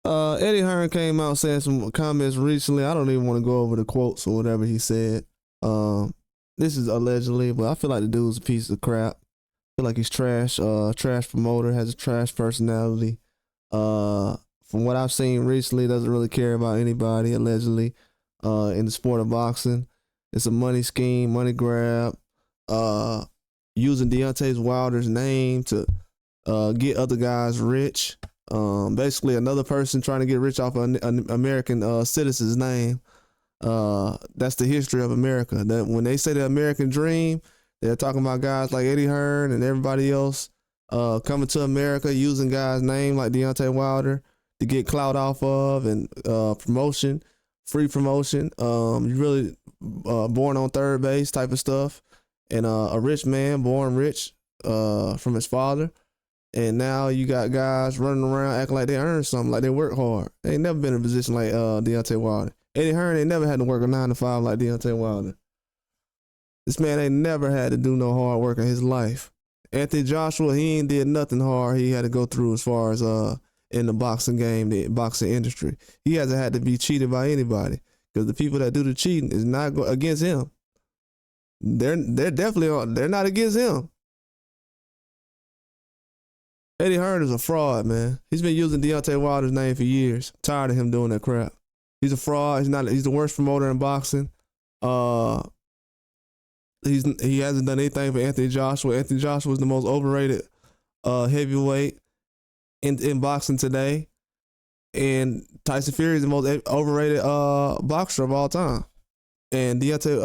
Eddie Hearn came out saying some comments recently. I don't even want to go over the quotes or whatever he said. Um, this is allegedly, but I feel like the dude's a piece of crap. I feel like he's trash. Trash promoter, has a trash personality. From what I've seen recently, doesn't really care about anybody. Allegedly, in the sport of boxing, it's a money scheme, money grab. Using Deontay Wilder's name to get other guys rich. Basically another person trying to get rich off an American citizen's name. That's the history of America. That when they say the American dream, they're talking about guys like Eddie Hearn and everybody else coming to America using guys' name like Deontay Wilder to get clout off of and promotion, free promotion. You really born on third base type of stuff, and a rich man born rich from his father. And now you got guys running around acting like they earn something, like they work hard. They ain't never been in a position like Deontay Wilder. Eddie Hearn ain't never had to work a 9 to 5 like Deontay Wilder. This man ain't never had to do no hard work in his life. Anthony Joshua, he ain't did nothing hard he had to go through as far as in the boxing game, the boxing industry. He hasn't had to be cheated by anybody because the people that do the cheating is not against him. They're not against him. Eddie Hearn is a fraud, man. He's been using Deontay Wilder's name for years. I'm tired of him doing that crap. He's a fraud. He's the worst promoter in boxing. He hasn't done anything for Anthony Joshua. Anthony Joshua is the most overrated heavyweight in boxing today. And Tyson Fury is the most overrated boxer of all time. And Anthony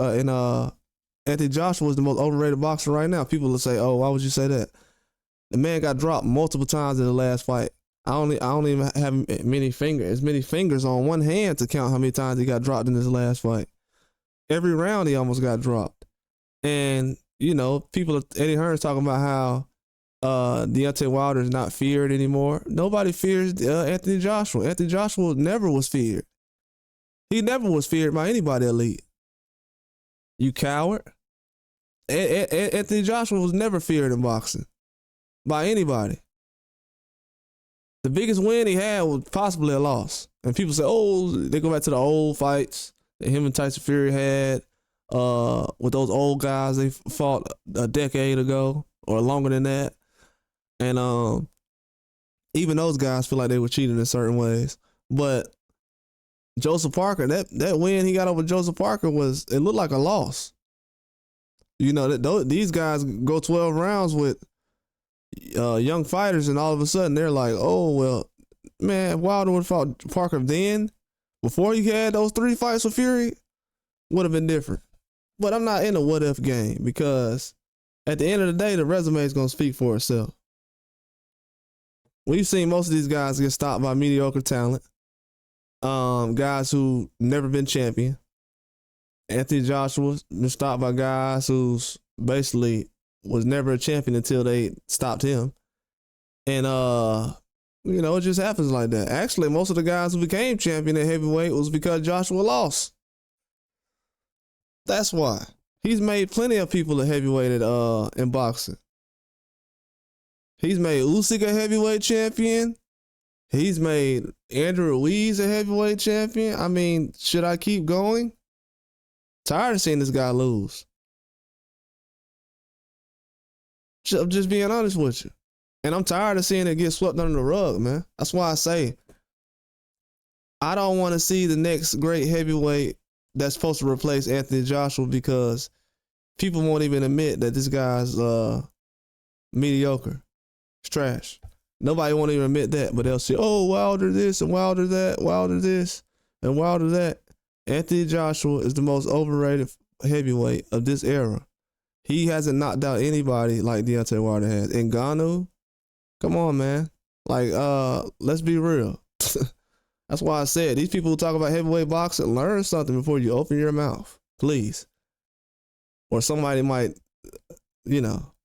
Joshua is the most overrated boxer right now. People will say, "Oh, why would you say that?" The man got dropped multiple times in the last fight. I don't even have as many fingers on one hand to count how many times he got dropped in this last fight. Every round he almost got dropped. And, Eddie Hearn's talking about how Deontay Wilder is not feared anymore. Nobody fears Anthony Joshua. Anthony Joshua never was feared. He never was feared by anybody elite. You coward. Anthony Joshua was never feared in boxing by anybody. The biggest win he had was possibly a loss. And people say, oh, they go back to the old fights that him and Tyson Fury had with those old guys they fought a decade ago or longer than that. And even those guys feel like they were cheating in certain ways. But Joseph Parker, that win he got over Joseph Parker it looked like a loss. These guys go 12 rounds with young fighters, and all of a sudden they're like, oh, well, man, Wilder would have fought Parker then, before he had those 3 fights with Fury, would have been different. But I'm not in a what-if game because at the end of the day, the resume is going to speak for itself. We've seen most of these guys get stopped by mediocre talent, guys who never been champion. Anthony Joshua been stopped by guys who's basically was never a champion until they stopped him. And, it just happens like that. Actually, most of the guys who became champion at heavyweight was because Joshua lost. That's why. He's made plenty of people a heavyweight in boxing. He's made Usyk a heavyweight champion. He's made Andrew Ruiz a heavyweight champion. I mean, should I keep going? Tired of seeing this guy lose. I'm just being honest with you. And I'm tired of seeing it get swept under the rug, man. That's why I say I don't want to see the next great heavyweight that's supposed to replace Anthony Joshua because people won't even admit that this guy's mediocre. It's trash. Nobody won't even admit that, but they'll say, oh, Wilder this and Wilder that, Wilder this and Wilder that. Anthony Joshua is the most overrated heavyweight of this era. He hasn't knocked out anybody like Deontay Wilder has. And Ngannou, come on, man. Like, let's be real. That's why I said, these people who talk about heavyweight boxing, learn something before you open your mouth, please. Or somebody might,